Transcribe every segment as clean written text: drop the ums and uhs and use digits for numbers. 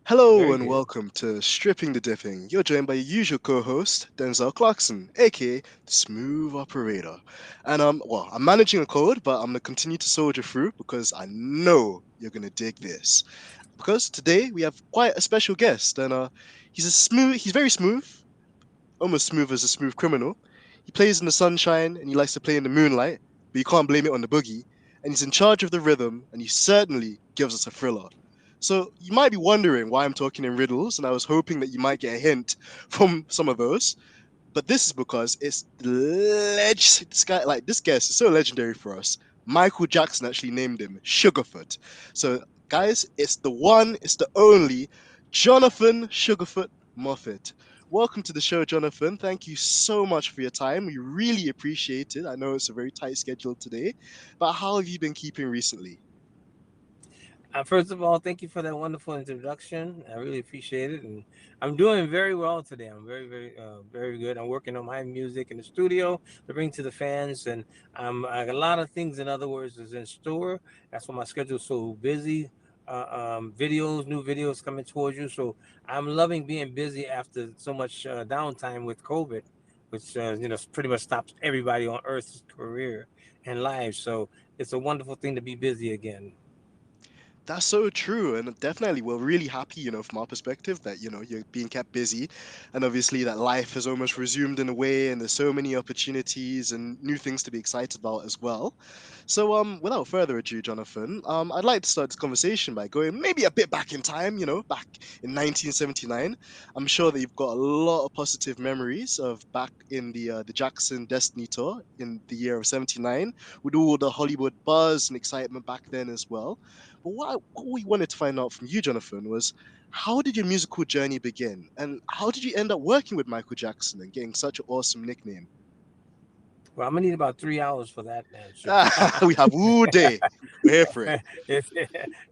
Hello Very and good. welcome to Stripping the Dipping. You're joined by your usual co-host, Denzel Clarkson, aka the Smooth Operator. I'm managing a code, but I'm gonna continue to soldier through because I know you're gonna dig this. Because today we have quite a special guest, and he's very smooth, almost smooth as a smooth criminal. He plays in the sunshine and he likes to play in the moonlight, but you can't blame it on the boogie. And he's in charge of the rhythm, and he certainly gives us a thriller. So you might be wondering why I'm talking in riddles, and I was hoping that you might get a hint from some of those. But this is because it's this guy, like this guest is so legendary for us. Michael Jackson actually named him Sugarfoot. So guys, it's the one, it's the only Jonathan Sugarfoot Moffett. Welcome to the show, Jonathan. Thank you so much for your time. We really appreciate it. I know it's a very tight schedule today, but how have you been keeping recently? First of all, thank you for that wonderful introduction. I really appreciate it, and I'm doing very well today. I'm very good. I'm working on my music in the studio to bring to the fans, and I got a lot of things. In other words, is in store. That's why my schedule's so busy. New videos coming towards you. So I'm loving being busy after so much downtime with COVID, which pretty much stops everybody on Earth's career and lives. So it's a wonderful thing to be busy again. That's so true, and definitely we're really happy, from our perspective that you're being kept busy, and obviously that life has almost resumed in a way, and there's so many opportunities and new things to be excited about as well. So, without further ado, Jonathan, I'd like to start this conversation by going maybe a bit back in time, back in 1979. I'm sure that you've got a lot of positive memories of back in the Jackson Destiny tour in the year of '79, with all the Hollywood buzz and excitement back then as well. But what we wanted to find out from you, Jonathan, was how did your musical journey begin? And how did you end up working with Michael Jackson and getting such an awesome nickname? Well, I'm gonna need about 3 hours for that answer. We have all day. We're here for it. it's,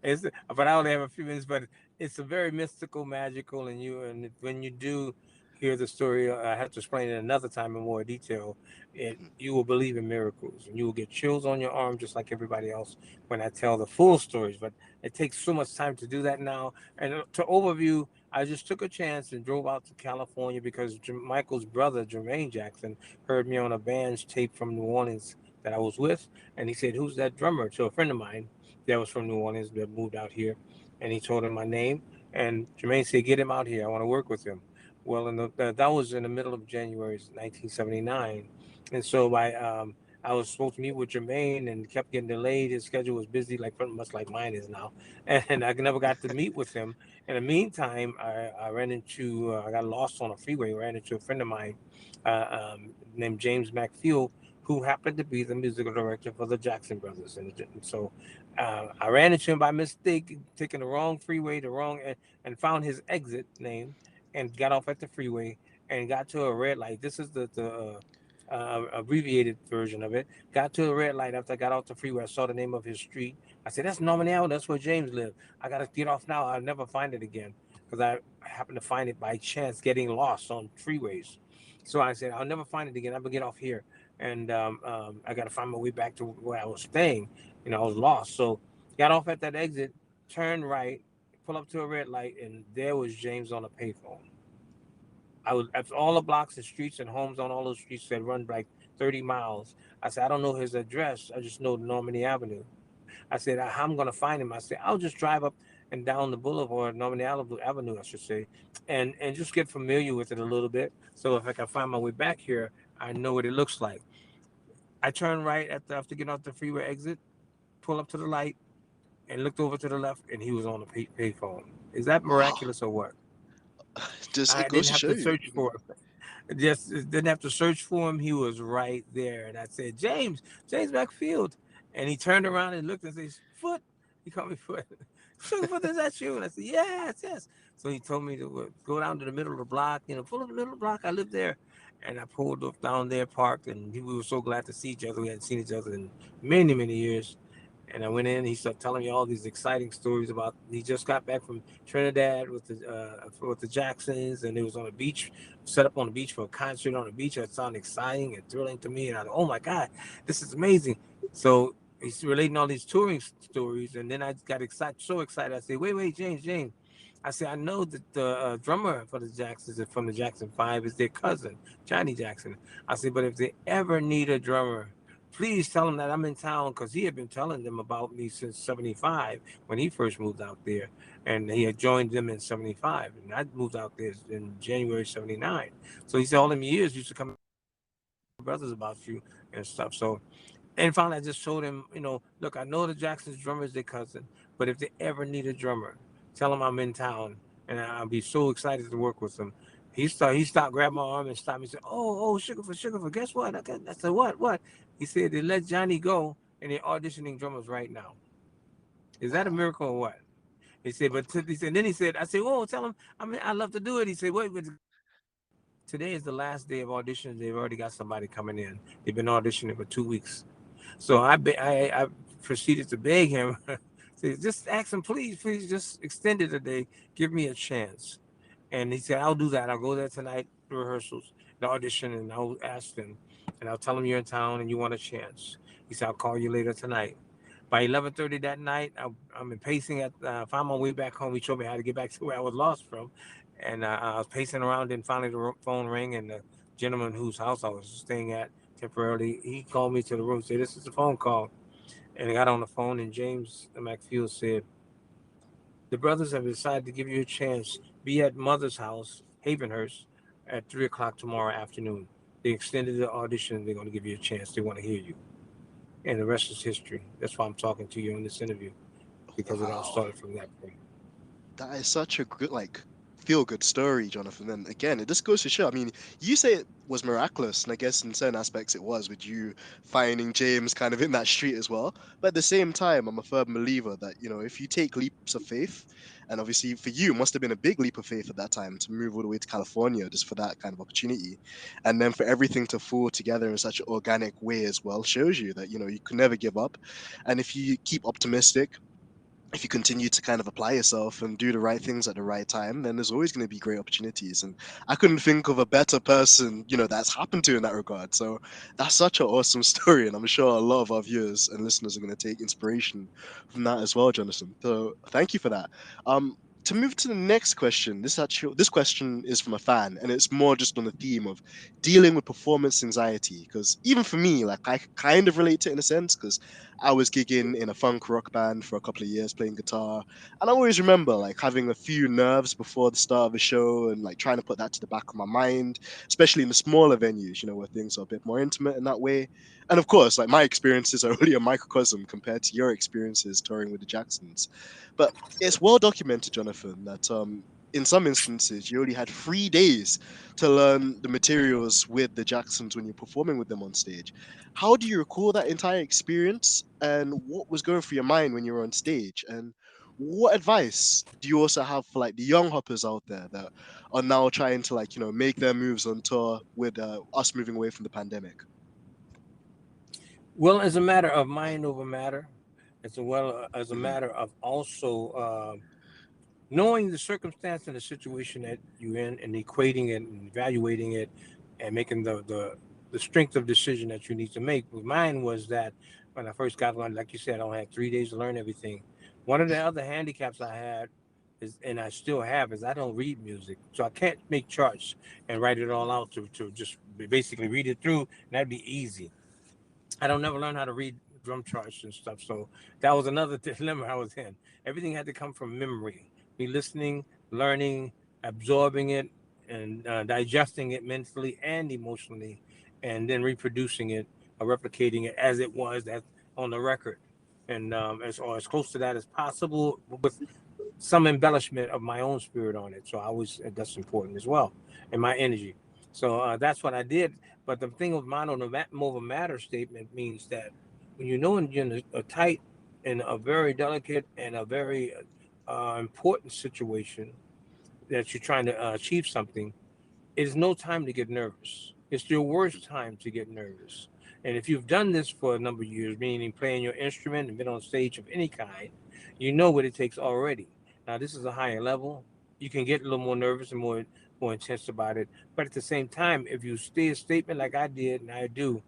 it's, but I only have a few minutes. But it's a very mystical, magical, and when you do hear the story, I have to explain it another time in more detail. Mhm. You will believe in miracles, and you will get chills on your arm just like everybody else when I tell the full stories. But it takes so much time to do that now. And to overview, I just took a chance and drove out to California because Michael's brother, Jermaine Jackson, heard me on a band's tape from New Orleans that I was with, and he said, "Who's that drummer?" To a friend of mine that was from New Orleans that moved out here, and he told him my name, and Jermaine said, "Get him out here. I want to work with him." Well, that was in the middle of January 1979, and so I was supposed to meet with Jermaine and kept getting delayed. His schedule was busy, like pretty much like mine is now, and I never got to meet with him. In the meantime, I ran into I got lost on a freeway. Ran into a friend of mine named James McField, who happened to be the musical director for the Jackson Brothers. And so I ran into him by mistake, taking the wrong freeway, and found his exit name, and got off at the freeway and got to a red light. This is the abbreviated version of it. Got to a red light after I got off the freeway. I saw the name of his street. I said, "That's Nominal. That's where James lived. I got to get off now. I'll never find it again." Because I happened to find it by chance getting lost on freeways. So I said, "I'll never find it again. I'm going to get off here." And I got to find my way back to where I was staying. I was lost. So got off at that exit, turned right, pull up to a red light, and there was James on a payphone. I was at all the blocks and streets and homes on all those streets that run like 30 miles. I said, "I don't know his address. I just know Normandy Avenue." I said, "How am going to find him?" I said, "I'll just drive up and down the boulevard, Normandy Avenue, I should say, and just get familiar with it a little bit. So if I can find my way back here, I know what it looks like." I turned right after getting off the freeway exit, pull up to the light, and looked over to the left, and he was on the payphone. Is that Wow. miraculous or what? Just it I goes didn't to have show to you. search for him. Just didn't have to search for him. He was right there. And I said, James Backfield. And he turned around and looked and said, "Foot." He called me Foot. "Sugarfoot, is that you?" And I said, "Yes, yes." So he told me to go down to the middle of the block, pull up the middle of the block. I live there. And I pulled up down there, parked, and we were so glad to see each other. We hadn't seen each other in many, many years. And I went in. He started telling me all these exciting stories about. He just got back from Trinidad with the Jacksons, and it was on a beach, set up on the beach for a concert on the beach. That sounded exciting and thrilling to me. And I, oh my God, this is amazing. So he's relating all these touring stories, and then I got excited, so excited. I said, "Wait, James. I said, I know that the drummer for the Jacksons from the Jackson 5 is their cousin, Johnny Jackson. I said, but if they ever need a drummer, please tell them that I'm in town because he had been telling them about me since 75 when he first moved out there. And he had joined them in 75. And I moved out there in January 79. So he said all them years used to come brothers about you and stuff. So and finally, I just told him, look, I know the Jackson's drummer is their cousin, but if they ever need a drummer, tell them I'm in town, and I'll be so excited to work with them. He stopped, grabbed my arm, and stopped me. He said, "Oh, Sugarfoot, guess what?" I said, "What?" He said, "They let Johnny go, and they're auditioning drummers right now. Is that a Wow. miracle or what?" He said, he said, then he said, I said, "Oh, tell him, I love to do it." He said, "Wait, but today is the last day of auditions. They've already got somebody coming in. They've been auditioning for 2 weeks." So I proceeded to beg him, say, just ask him, please, just extend it a day, give me a chance. And he said, I'll do that. I'll go there tonight, the rehearsals, the audition, and I'll ask them, and I'll tell them you're in town and you want a chance. He said, I'll call you later tonight. By 11:30 that night, I'm pacing if I'm on my way back home. He showed me how to get back to where I was lost from, and I was pacing around. And finally, the phone rang, and the gentleman whose house I was staying at temporarily, he called me to the room. Said, "This is a phone call." And I got on the phone, and James McField said, "The brothers have decided to give you a chance. Be at Mother's house, Havenhurst, at 3 o'clock tomorrow afternoon. They extended the audition. They're going to give you a chance. They want to hear you." And the rest is history. That's why I'm talking to you in this interview, because it all Wow. started from that point. That is such a good, like, feel good story, Jonathan. And again, it just goes to show. I mean, you say it was miraculous, and I guess in certain aspects it was, with you finding James kind of in that street as well. But at the same time, I'm a firm believer that, if you take leaps of faith, and obviously for you, it must have been a big leap of faith at that time to move all the way to California just for that kind of opportunity. And then for everything to fall together in such an organic way as well shows you that, you can never give up. And if you keep optimistic, if you continue to kind of apply yourself and do the right things at the right time, then there's always going to be great opportunities. And I couldn't think of a better person, that's happened to in that regard. So that's such an awesome story. And I'm sure a lot of our viewers and listeners are going to take inspiration from that as well, Jonathan. So thank you for that. To move to the next question, this question is from a fan, and it's more just on the theme of dealing with performance anxiety. Because even for me, like I kind of relate to it in a sense, because I was gigging in a funk rock band for a couple of years playing guitar. And I always remember like having a few nerves before the start of a show and like trying to put that to the back of my mind, especially in the smaller venues, where things are a bit more intimate in that way. And of course, like my experiences are only a microcosm compared to your experiences touring with the Jacksons. But it's well documented, Jonathan, that in some instances you only had 3 days to learn the materials with the Jacksons when you're performing with them on stage. How do you recall that entire experience, and what was going through your mind when you were on stage? And what advice do you also have for like the young hoppers out there that are now trying to like, make their moves on tour with us moving away from the pandemic? Well, as a matter of mind over matter, as a Hmm. matter of also knowing the circumstance and the situation that you're in, and equating it and evaluating it, and making the strength of decision that you need to make. But mine was that when I first got on, like you said, I only had 3 days to learn everything. One of the other handicaps I had is, and I still have, is I don't read music, so I can't make charts and write it all out to just basically read it through, and that'd be easy. I don't never learn how to read drum charts and stuff. So that was another dilemma I was in. Everything had to come from memory. Me listening, learning, absorbing it, and digesting it mentally and emotionally, and then reproducing it or replicating it as it was that on the record, and as close to that as possible with some embellishment of my own spirit on it. So I was that's important as well, and my energy. So that's what I did. But the thing with mono over matter statement means that when you know you're in a tight and a very delicate and a very important situation that you're trying to achieve something, it is no time to get nervous. It's your worst time to get nervous. And if you've done this for a number of years, meaning playing your instrument and been on stage of any kind, you know what it takes already. Now, this is a higher level. You can get a little more nervous and more intense about it. But at the same time, if you stay a statement like I did and I do,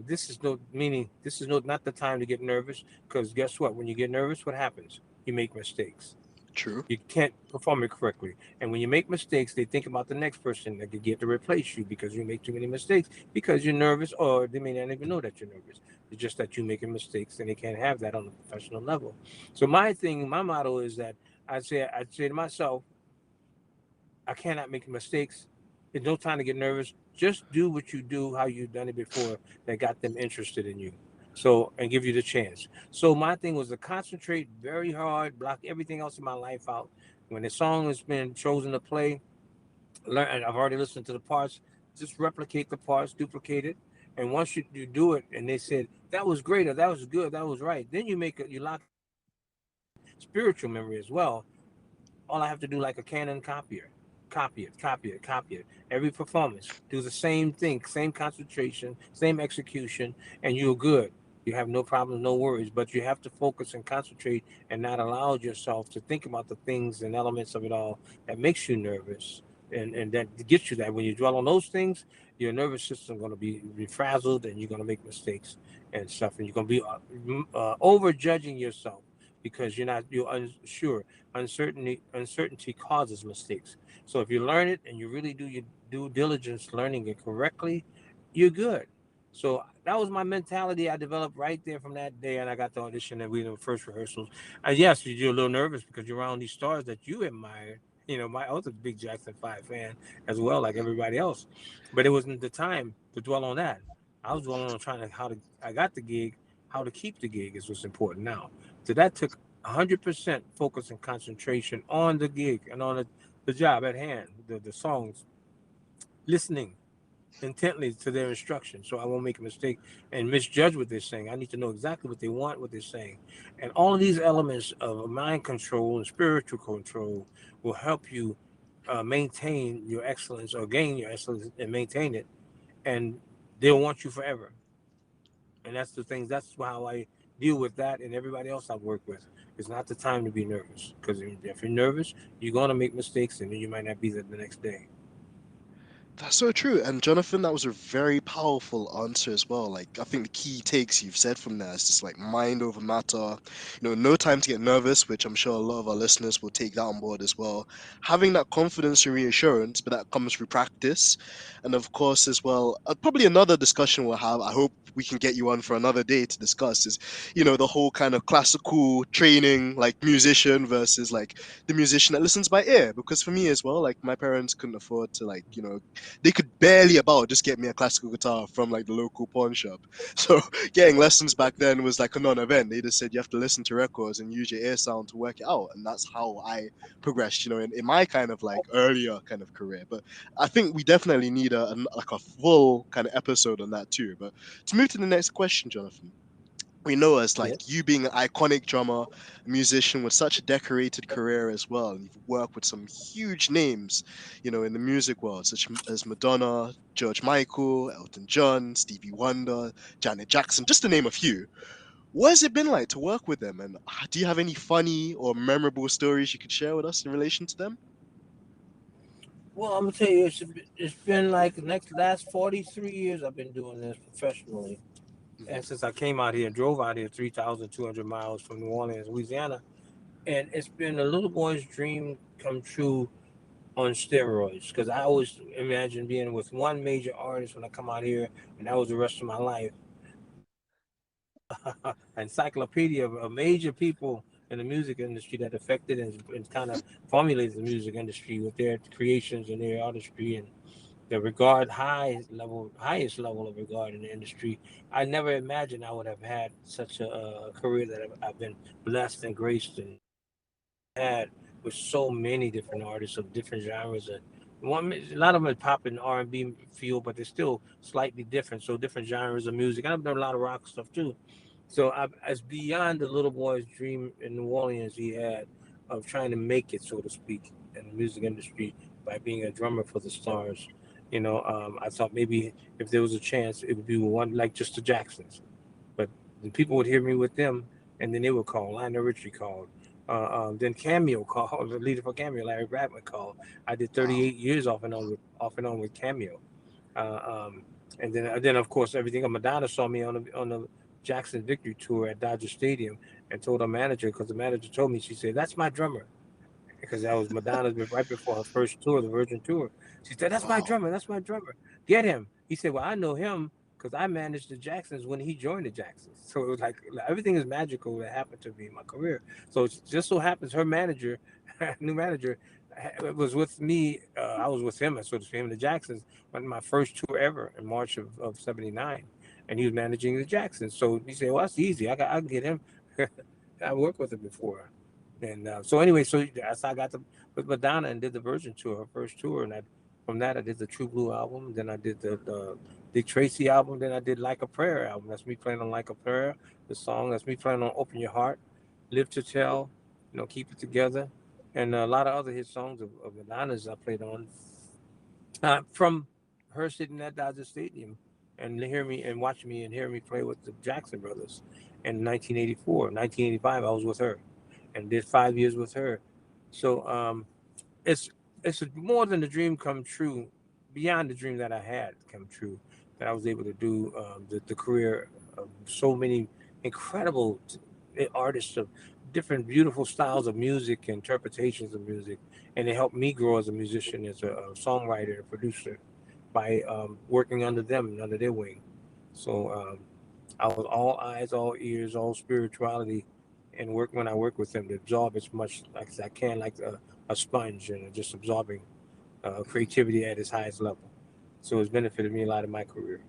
this is no meaning. This is not the time to get nervous, because guess what? When you get nervous, what happens? You make mistakes. True. You can't perform it correctly. And when you make mistakes, they think about the next person that could get to replace you because you make too many mistakes because you're nervous, or they may not even know that you're nervous. It's just that you're making mistakes, and they can't have that on a professional level. So my motto is that I'd say to myself, I cannot make mistakes. There's no time to get nervous. Just do what you do, how you've done it before, that got them interested in you. So, and give you the chance. So my thing was to concentrate very hard, block everything else in my life out. When the song has been chosen to play, learn. And I've already listened to the parts. Just replicate the parts, duplicate it, and once you do it, and they said that was great, or that was good, that was right, then you lock spiritual memory as well. All I have to do, like a Canon copier, copy it, copy it, copy it. Every performance, do the same thing, same concentration, same execution, and you're good. You have no problems, no worries. But you have to focus and concentrate, and not allow yourself to think about the things and elements of it all that makes you nervous, and that gets you that. When you dwell on those things, your nervous system going to be frazzled, and you're going to make mistakes and stuff, and you're going to be over judging yourself because you're unsure. Uncertainty causes mistakes. So if you learn it and you really do your due diligence learning it correctly, you're good. So that was my mentality I developed right there from that day, and I got the audition, and we in the first rehearsals. And yes, you're a little nervous because you're around these stars that you admire. I was a big Jackson 5 fan as well, like everybody else. But it wasn't the time to dwell on that. I was dwelling on trying to how to I got the gig, how to keep the gig is what's important now. So that took 100% focus and concentration on the gig and on the job at hand, the songs, listening intently to their instructions so I won't make a mistake and misjudge what they're saying. I need to know exactly what they want, what they're saying. And all of these elements of mind control and spiritual control will help you maintain your excellence, or gain your excellence and maintain it. And they'll want you forever. And that's the things. That's how I deal with that and everybody else I've worked with. It's not the time to be nervous, because if you're nervous, you're gonna make mistakes, and then you might not be there the next day. That's so true. And Jonathan, that was a very powerful answer as well. Like, I think the key takes you've said from there is just like mind over matter. No time to get nervous, which I'm sure a lot of our listeners will take that on board as well. Having that confidence and reassurance, but that comes through practice. And of course, as well, probably another discussion we'll have. I hope we can get you on for another day to discuss is, the whole kind of classical training, like musician versus like the musician that listens by ear. Because for me as well, like my parents couldn't afford to like, they could barely about just get me a classical guitar from like the local pawn shop. So getting lessons back then was like a non-event. They just said you have to listen to records and use your ear sound to work it out, and that's how I progressed. In my kind of like earlier kind of career. But I think we definitely need like a full kind of episode on that too. But to move to the next question, Jonathan, we know as like Yes. you being an iconic drummer, a musician with such a decorated career as well, and you've worked with some huge names, in the music world, such as Madonna, George Michael, Elton John, Stevie Wonder, Janet Jackson, just to name a few. What has it been like to work with them, and do you have any funny or memorable stories you could share with us in relation to them? Well, I'm gonna tell you, it's been like the next last 43 years I've been doing this professionally, Mhm. and since I came out here, drove out here 3,200 miles from New Orleans, Louisiana, and it's been a little boy's dream come true on steroids. Because I always imagined being with one major artist when I come out here, and that was the rest of my life. Encyclopedia of major people in the music industry that affected and kind of formulated the music industry with their creations and their artistry, and the highest level of regard in the industry. I never imagined I would have had such a career that I've been blessed and graced and had with so many different artists of different genres. And a lot of them are pop and R&B field, but they're still slightly different. So different genres of music. And I've done a lot of rock stuff too. So as beyond the little boy's dream in New Orleans he had of trying to make it, so to speak, in the music industry by being a drummer for the stars. I thought maybe if there was a chance, it would be one like just the Jacksons. But the people would hear me with them, and then they would call. Lionel Richie called. Then Cameo called. The leader for Cameo, Larry Bradman called. I did Wow. 38 years off and on with Cameo. Uh, um, and then of course everything. Madonna saw me on the Jackson Victory Tour at Dodger Stadium and told her manager, because the manager told me, she said, "That's my drummer." because that was Madonna's right before her first tour, the Virgin tour. She said, "That's my Wow. drummer. That's my drummer. Get him." He said, "Well, I know him because I managed the Jacksons when he joined the Jacksons." So it was like everything is magical that happened to me in my career. So it just so happens her manager, new manager, was with me. I was with him, so to speak, him and the Jacksons, on my first tour ever in March of '79, and he was managing the Jacksons. So he said, "Well, that's easy. I can get him." I worked with him before. And so anyway, so that's how I got with Madonna and did the Virgin tour, her first tour, and from that I did the True Blue album, then I did the Dick Tracy album, then I did Like a Prayer album. That's me playing on Like a Prayer, the song. That's me playing on Open Your Heart, Live to Tell, Keep It Together, and a lot of other hit songs of Madonna's I played on from her sitting at Dodger Stadium and hear me and watch me and hear me play with the Jackson Brothers in 1984, 1985. I was with her and did 5 years with her. So it's more than a dream come true, beyond the dream that I had come true, that I was able to do the career of so many incredible artists of different beautiful styles of music, interpretations of music, and it helped me grow as a musician, as a songwriter, a producer, by working under them and under their wing. So I was all eyes, all ears, all spirituality, and work when I work with them to absorb as much like as I can, like a sponge, and just absorbing creativity at its highest level. So it's benefited me a lot in my career.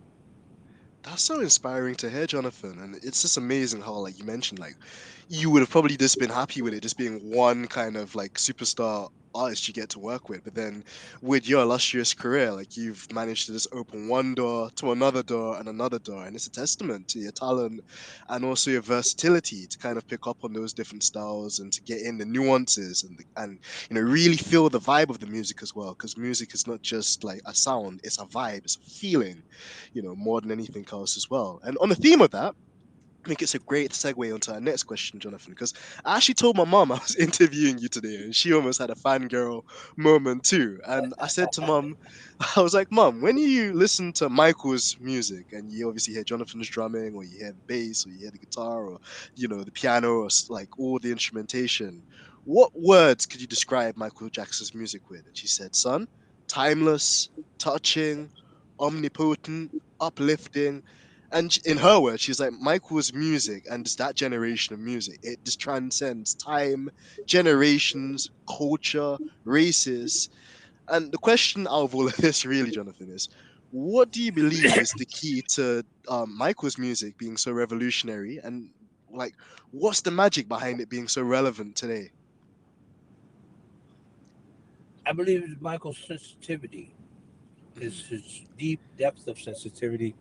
That's so inspiring to hear, Jonathan. And it's just amazing how, like you mentioned, like you would have probably just been happy with it just being one kind of like superstar artist you get to work with. But then with your illustrious career, like you've managed to just open one door to another door and another door. And it's a testament to your talent and also your versatility to kind of pick up on those different styles and to get in the nuances and really feel the vibe of the music as well. Because music is not just like a sound, it's a vibe, it's a feeling, more than anything else as well. And on the theme of that, I think it's a great segue onto our next question, Jonathan, because I actually told my mom I was interviewing you today, and she almost had a fangirl moment too. And I said to mom, I was like, Mom, when you listen to Michael's music and you obviously hear Jonathan's drumming, or you hear the bass, or you hear the guitar, or the piano, or like all the instrumentation, what words could you describe Michael Jackson's music with? And she said, Son, timeless, touching, omnipotent, uplifting. And in her words, she's like, Michael's music and just that generation of music, it just transcends time, generations, culture, races. And the question out of all of this, really, Jonathan, is what do you believe is the key to Michael's music being so revolutionary? And like, what's the magic behind it being so relevant today? I believe it's Michael's sensitivity, Mhm. his deep depth of sensitivity,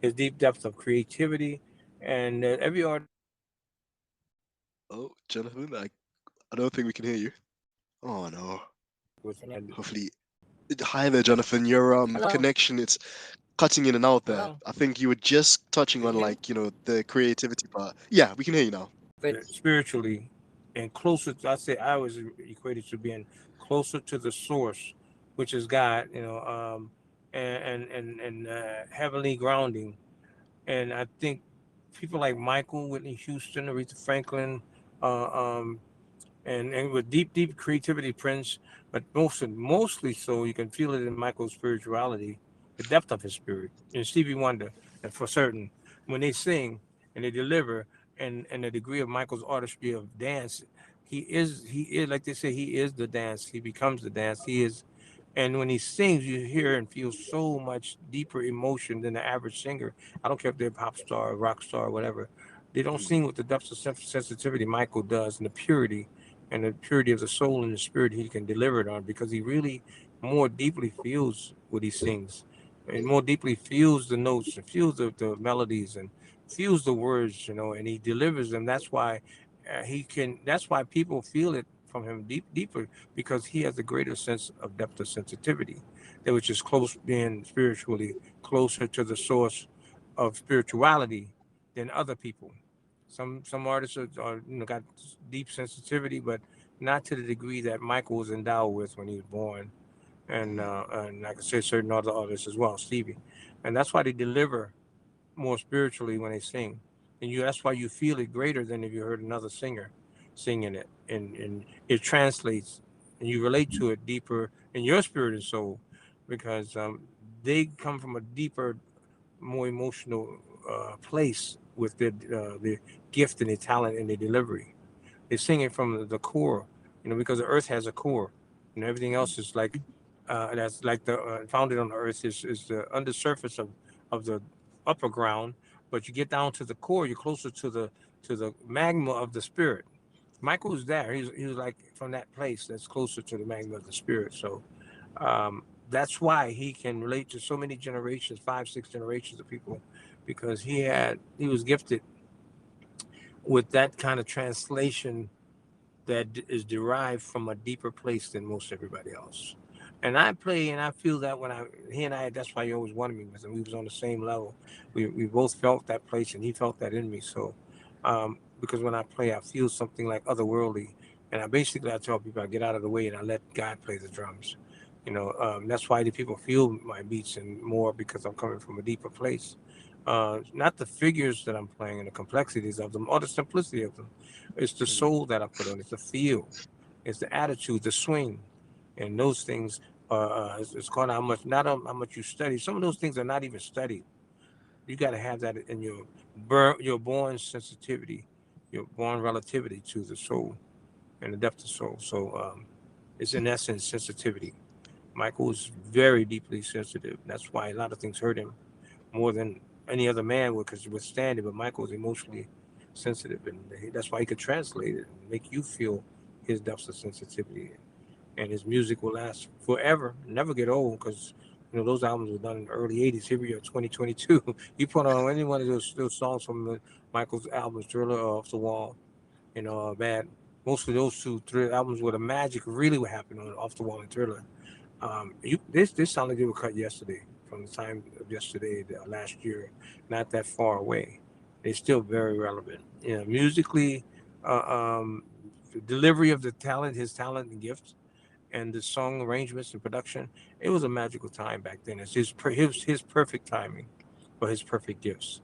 his deep depth of creativity, and every artist Oh, Jonathan, I don't think we can hear you. Oh, no. with and Hopefully. Hi there, Jonathan. Your hello, connection, it's cutting in and out there. hello, I think you were just touching can on you hear me? like, the creativity part. Yeah, we can hear you now. Spiritually and closer to, I say I was equated to being closer to the source, which is God, and heavenly grounding. And I think people like Michael, Whitney Houston, Aretha Franklin, uh, um, and with deep creativity, Prince, but mostly so you can feel it in Michael's spirituality, the depth of his spirit, and Stevie Wonder, and for certain, when they sing and they deliver, and the degree of Michael's artistry of dance, he is like they say, he is the dance. He becomes the dance. He is, and when he sings, you hear and feel so much deeper emotion than the average singer. I don't care if they're a pop star, rock star, whatever. They don't Mm, sing with the depth of sensitivity Michael does, and the purity of the soul and the spirit he can deliver it on, because he really more deeply feels what he sings, and more deeply feels the notes and feels the melodies and feels the words, and he delivers them. That's why he can. That's why people feel it from him deeper, because he has a greater sense of depth of sensitivity, that which is close, being spiritually closer to the source of spirituality than other people. Some artists are got deep sensitivity, but not to the degree that Michael was endowed with when he was born, mm, and I could say certain other artists as well, Stevie, and that's why they deliver more spiritually when they sing, and that's why you feel it greater than if you heard another singer singing it, and it translates and you relate to it deeper in your spirit and soul, because they come from a deeper, more emotional place with their gift and their talent and their delivery. They sing it from the core, because the earth has a core, everything else is like that's like the founded on the earth is the undersurface of the upper ground, but you get down to the core, you're closer to the magma of the spirit. Michael was there. He was like from that place that's closer to the magma of the spirit. So that's why he can relate to so many generations, 5, 6 generations of people, because he was gifted with that kind of translation that is derived from a deeper place than most everybody else. And I play and I feel that when he and I, that's why he always wanted me with him. We was on the same level. We both felt that place and he felt that in me. So, because when I play, I feel something like otherworldly. And I tell people I get out of the way and I let God play the drums. That's why the people feel my beats and more because I'm coming from a deeper place. Not the figures that I'm playing and the complexities of them or the simplicity of them. It's the Mhm. soul that I put on. It's the feel. It's the attitude, the swing, and those things. It's called how much, not how much you study. Some of those things are not even studied. You got to have that in your born sensitivity, your born relativity to the soul and the depth of soul. So it's in essence sensitivity. Michael is very deeply sensitive. That's why a lot of things hurt him more than any other man would withstand it. But Michael is emotionally sensitive, and that's why he could translate it and make you feel his depths of sensitivity. And his music will last forever, never get old, because those albums were done in the early '80s. Here we are, 2022. You put on any one of those songs from Michael's albums, Thriller or Off the Wall, Bad. Most of those two, three albums where the magic really would happen on Off the Wall and Thriller. This sounded like they were cut yesterday, from the time of yesterday, last year, not that far away. They're still very relevant. Musically, uh, um, the delivery of his talent and gifts, and the song arrangements and production. It was a magical time back then. It's his perfect timing for his perfect gifts,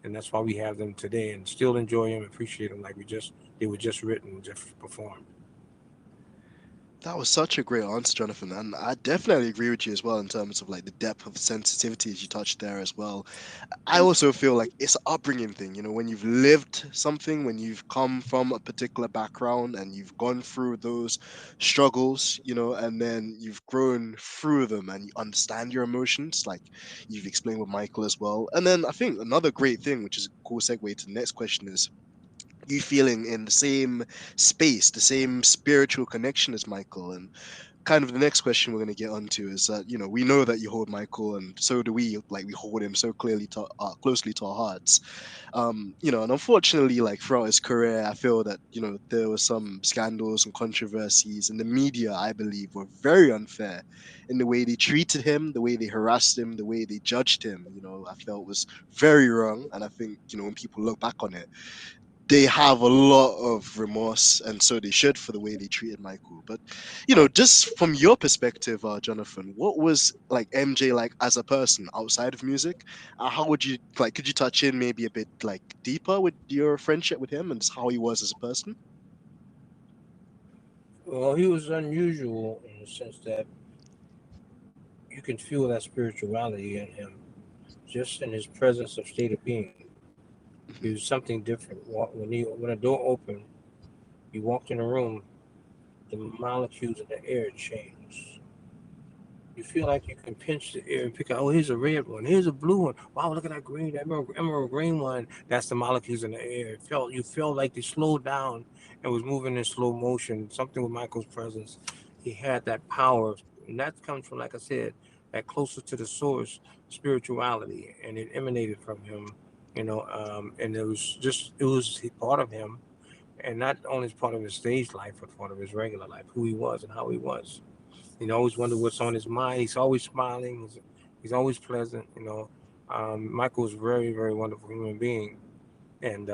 and that's why we have them today and still enjoy them, appreciate them like they were just written, just performed. That was such a great answer, Jonathan, and I definitely agree with you as well in terms of like the depth of sensitivity as you touched there as well. I also feel like it's an upbringing thing, when you've lived something, when you've come from a particular background and you've gone through those struggles, and then you've grown through them and you understand your emotions, like you've explained with Michael as well. And then I think another great thing, which is a cool segue to the next question, is you feeling in the same space, the same spiritual connection as Michael. And kind of the next question we're going to get onto is that we know that you hold Michael, and so do we. Like we hold him so closely to our hearts. And unfortunately, like throughout his career, I feel that there were some scandals and controversies, and the media, I believe, were very unfair in the way they treated him, the way they harassed him, the way they judged him. I felt was very wrong, and I think when people look back on it, they have a lot of remorse, and so they should, for the way they treated Michael. But just from your perspective, Jonathan, what was like MJ like as a person outside of music? How would you like? Could you touch in maybe a bit like deeper with your friendship with him and just how he was as a person? Well, he was unusual in the sense that you can feel that spirituality in him, just in his presence of state of being. He Hmm. was something different. When a door opened, you walked in a room, the molecules in the air change. You feel like you can pinch the air and pick out, oh, here's a red one, here's a blue one. Wow, look at that green, that emerald green one. That's the molecules in the air. You felt like they slowed down and was moving in slow motion. Something with Michael's presence. He had that power, and that comes from, like I said, that closer to the source spirituality, and it emanated from him. And it was part of him, and not only part of his stage life, but part of his regular life, who he was and how he was. Always wonder what's on his mind. He's always smiling. He's always pleasant. Michael's very, very wonderful human being. And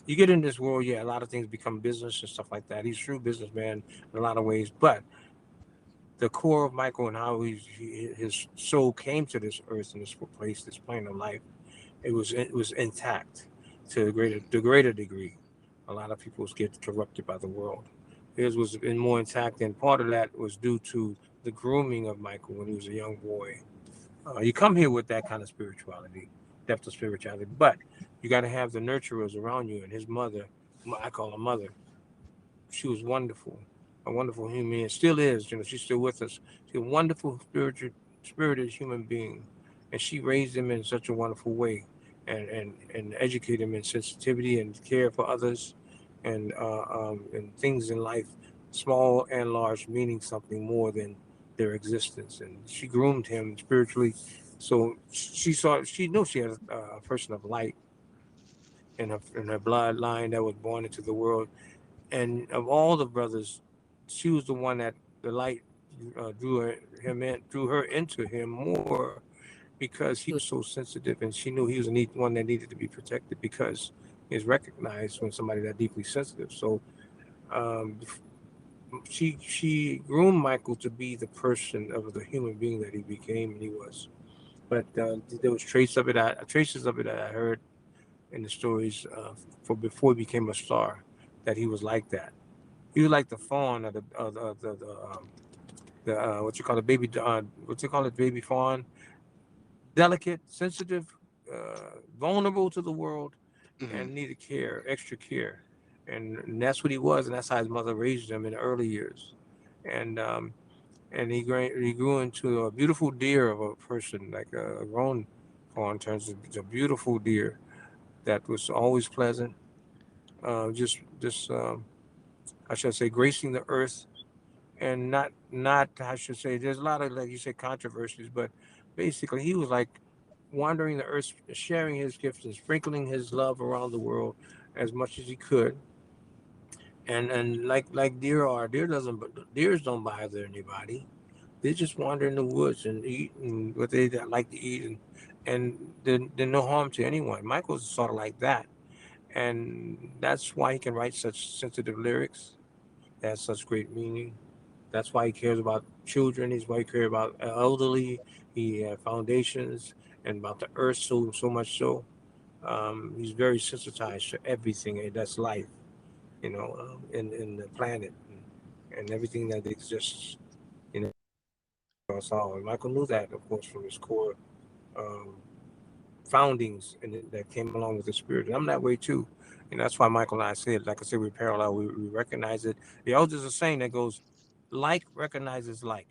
you get in this world, yeah, a lot of things become business and stuff like that. He's a true businessman in a lot of ways, but the core of Michael and how his soul came to this earth and this place, this plane of life, it was intact to a greater degree. A lot of people get corrupted by the world, His was been more intact, and part of that was due to the grooming of Michael when he was a young boy. You come here with that kind of spirituality, depth of spirituality, but you got to have the nurturers around you. And his mother, I call her mother, she was wonderful, a wonderful human being. Still is, she's still with us. She's a wonderful spirited human being, and she raised him in such a wonderful way, and educated him in sensitivity and care for others, and things in life, small and large, meaning something more than their existence. And she groomed him spiritually, so she knew she had a person of light in her bloodline that was born into the world. And of all the brothers, she was the one that the light drew her into him more, because he was so sensitive, and she knew he was one that needed to be protected, because he is recognized when somebody that deeply sensitive. So um, she groomed Michael to be the person of the human being that he became and he was. But there was traces of it that I heard in the stories for before he became a star, that he was like that. He was like the fawn of the what you call it, what you call it, baby fawn, delicate, sensitive, vulnerable to the world, Hmm. and needed care, extra care, and that's what he was, and that's how his mother raised him in the early years, and he grew into a beautiful deer of a person, like a grown fawn turns into a beautiful deer that was always pleasant, just I should say, gracing the earth, and not I should say, there's a lot of, like you said, controversies, but basically he was like wandering the earth, sharing his gifts and sprinkling his love around the world as much as he could. And like deers don't bother anybody. They just wander in the woods and eat and what they like to eat, and they're no harm to anyone. Michael's sort of like that, and that's why he can write such sensitive lyrics that has such great meaning. That's why he cares about children. He's why he cares about elderly. He foundations and about the earth, so much so. He's very sensitized to everything that's life, in the planet, and everything that exists, you know, us all. And Michael knew that, of course, from his core um, foundings, that came along with the spirit. And I'm that way too. And that's why Michael and I said, like I said, we're parallel. We recognize it. The elders are saying that goes, like recognizes like.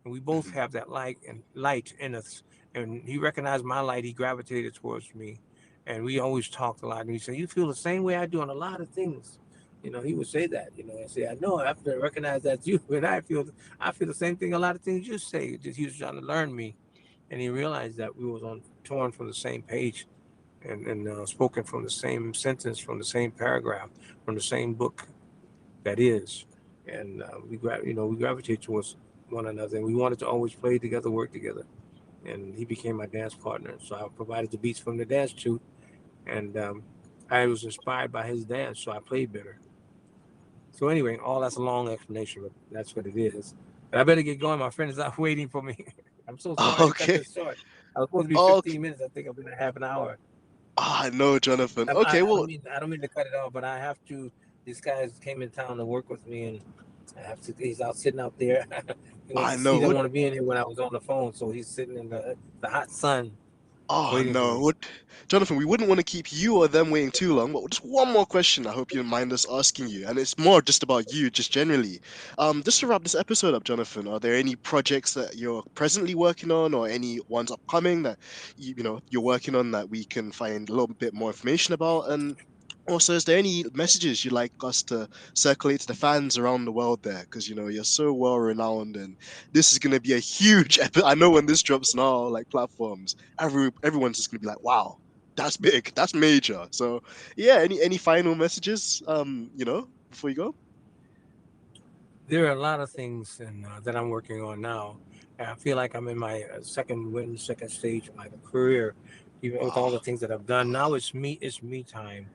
And we both Hmm. have that light in us. And he recognized my light. He gravitated towards me. And we always talked a lot. And he said, "You feel the same way I do on a lot of things." He would say that. And say, "I know. I have to recognize that's you." And I feel the same thing. A lot of things you say. Just he was trying to learn me, and he realized that we was on torn from the same page, and spoken from the same sentence, from the same paragraph, from the same book, that is. And we gravitate towards one another, and we wanted to always play together, work together. And he became my dance partner, so I provided the beats from the dance too, and I was inspired by his dance, so I played better. So anyway, all that's a long explanation, but that's what it is. But I better get going. My friend is out waiting for me. I'm so sorry to cut Okay. this short. I was supposed to be Okay. 15 minutes. I think I've been at half an hour. Ah, no, Jonathan. I, Okay, I, I well, don't mean I don't mean to cut it off, but I have to. These guys came in town to work with me, and I have to. He's out sitting out there. I He know. didn't What? want to be in here when I was on the phone, so he's sitting in the hot sun Oh waiting for no. me. What? Jonathan, we wouldn't want to keep you or them waiting too long, but just one more question I hope you don't mind us asking you. And it's more just about you, just generally. Just to wrap this episode up, Jonathan, are there any projects that you're presently working on or any ones upcoming that you're working on that we can find a little bit more information about? And also, is there any messages you'd like us to circulate to the fans around the world there? Because you're so well renowned, and this is gonna be a huge epic. I know when this drops on all like platforms, everyone's just gonna be like, "Wow, that's big, that's major." So, yeah, any final messages? Before you go. There are a lot of things that I'm working on now. And I feel like I'm in my second stage of my career, even with all Oh, the things that I've done. Now it's me time,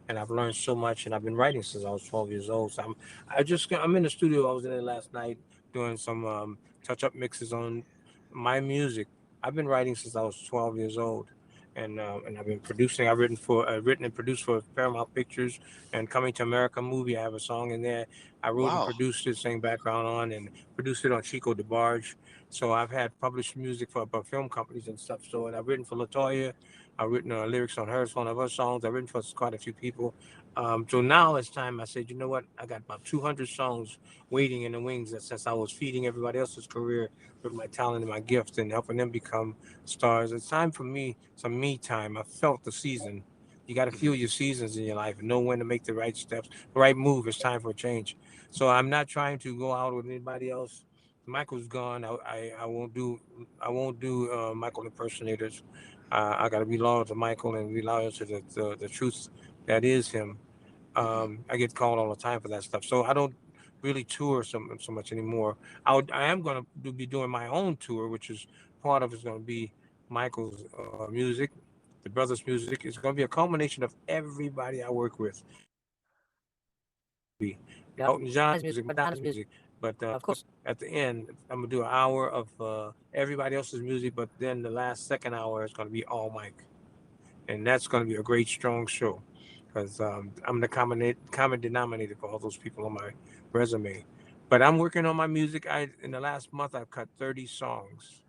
and I've learned so much. And I've been writing since I was 12 years old. So I'm in the studio. I was in it last night doing some touch up mixes on my music. I've been writing since I was 12 years old, and I've been producing. I've written and produced for Paramount Pictures and Coming to America movie. I have a song in there. I wrote and Wow. produced it, sang background on, and produced it on Chico DeBarge. So I've had published music for film companies and stuff. So and I've written for Latoya. I've written lyrics on her, one of her songs. I've written for quite a few people. So now it's time. I said, you know what? I got about 200 songs waiting in the wings. That since I was feeding everybody else's career with my talent and my gift and helping them become stars, it's time for me some me time. I felt the season. You got to Hmm. feel your seasons in your life and know when to make the right steps, the right move. It's time for a change. So I'm not trying to go out with anybody else. Michael's gone. I won't do Michael impersonators. I got to be loyal to Michael and be loyal to the truth that is him. Hmm. I get called all the time for that stuff. So I don't really tour so much anymore. I am going to be doing my own tour, which is part of it's going to be Michael's music, the brothers' music. It's going to be a culmination of everybody I work with. Be Elton John's music, Madonna's music, but of course at the end I'm gonna do an hour of everybody else's music, but then the last second hour is going to be all Mike, and that's going to be a great strong show because I'm the common denominator for all those people on my resume. But I'm working on my music. I In the last month I've cut 30 songs.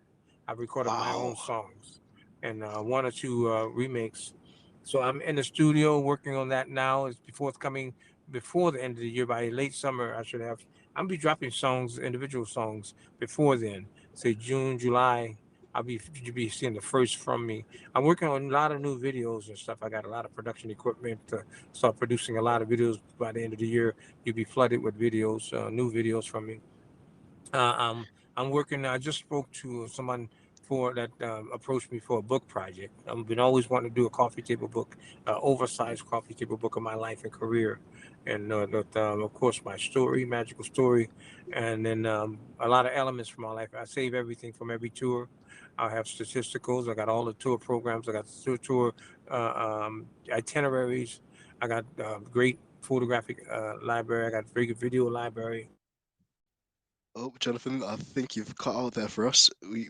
I've recorded my own Wow. songs and one or two remakes. So I'm in the studio working on that now. It's forthcoming before the end of the year. By late summer, I should have. I'll be dropping songs, individual songs, before then. Say June, July. You'll be seeing the first from me. I'm working on a lot of new videos and stuff. I got a lot of production equipment to start producing a lot of videos by the end of the year. You'll be flooded with videos, new videos from me. Uh, um, I'm working. I just spoke to someone for that approached me for a book project. I've been always wanting to do a coffee table book, oversized coffee table book of my life and career, and of course my story, magical story, and then a lot of elements from my life. I save everything from every tour. I have statisticals. I got all the tour programs. I got the tour itineraries. I got great photographic library. I got very good video library. Oh, Jonathan, I think you've cut out there for us. We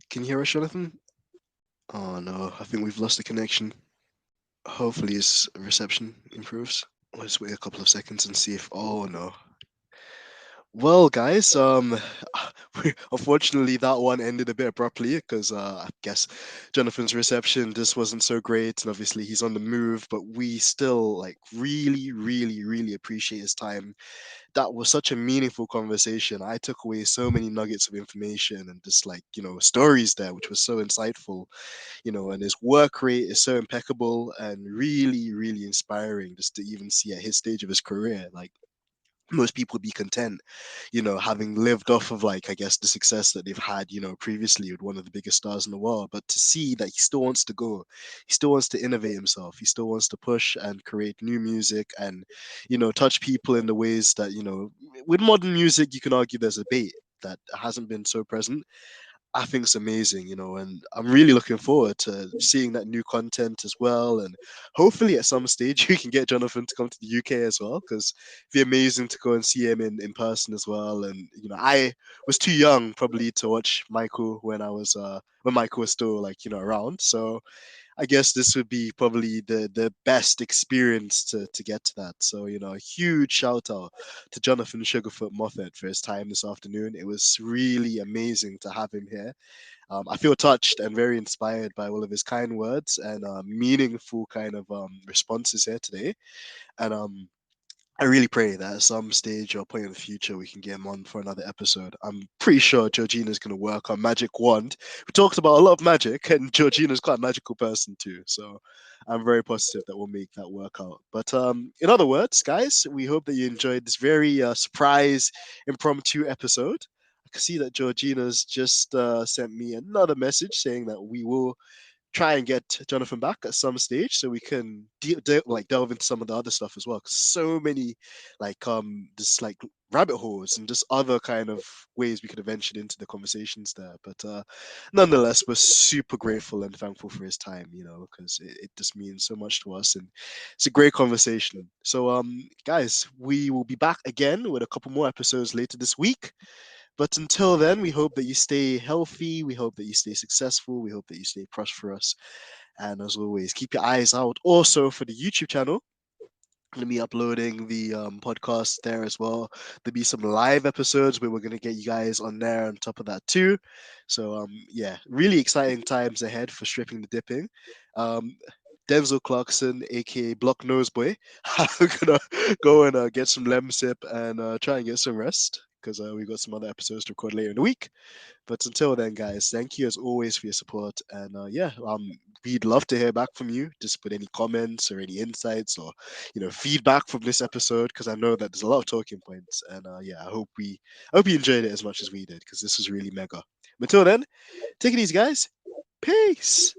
Can you hear us, Jonathan? Oh no, I think we've lost the connection. Hopefully his reception improves. Let's wait a couple of seconds and see if. Oh no. Well, guys, unfortunately that one ended a bit abruptly because I guess Jonathan's reception just wasn't so great, and obviously he's on the move. But we still like really, really, really appreciate his time. That was such a meaningful conversation. I took away so many nuggets of information and just like stories there, which was so insightful. And his work rate is so impeccable and really, really inspiring just to even see at his stage of his career. Like most people would be content, having lived off of like I guess the success that they've had, previously with one of the biggest stars in the world. But to see that he still wants to go, he still wants to innovate himself, he still wants to push and create new music and, touch people in the ways that, with modern music, you can argue there's a bait that hasn't been so present. I think it's amazing, and I'm really looking forward to seeing that new content as well. And hopefully, at some stage, we can get Jonathan to come to the UK as well, because it'd be amazing to go and see him in person as well. And I was too young probably to watch Michael when Michael was still like around. So I guess this would be probably the best experience to get to that. So, a huge shout out to Jonathan Sugarfoot Moffett for his time this afternoon. It was really amazing to have him here. I feel touched and very inspired by all of his kind words and meaningful kind of responses here today. And I really pray that at some stage or point in the future we can get him on for another episode. I'm pretty sure Georgina's going to work on Magic Wand. We talked about a lot of magic, and Georgina's quite a magical person too. So I'm very positive that we'll make that work out. But in other words, guys, we hope that you enjoyed this very surprise impromptu episode. I can see that Georgina's just sent me another message saying that we will try and get Jonathan back at some stage so we can like delve into some of the other stuff as well, because so many like just like rabbit holes and just other kind of ways we could have ventured into the conversations there. But nonetheless, we're super grateful and thankful for his time, because it just means so much to us, and it's a great conversation. So guys, we will be back again with a couple more episodes later this week. But until then, we hope that you stay healthy. We hope that you stay successful. We hope that you stay prosperous. And as always, keep your eyes out also for the YouTube channel. I'm going to be uploading the podcast there as well. There'll be some live episodes where we're going to get you guys on there on top of that too. So yeah, really exciting times ahead for stripping the dipping. Um, Denzel Clarkson, aka Block Nose Boy, I'm gonna go and get some lemsip and try and get some rest because we got some other episodes to record later in the week. But until then, guys, thank you as always for your support. And yeah, we'd love to hear back from you. Just put any comments or any insights or feedback from this episode because I know that there's a lot of talking points. And yeah, I hope you enjoyed it as much as we did because this was really mega. But until then, take it easy, guys. Peace.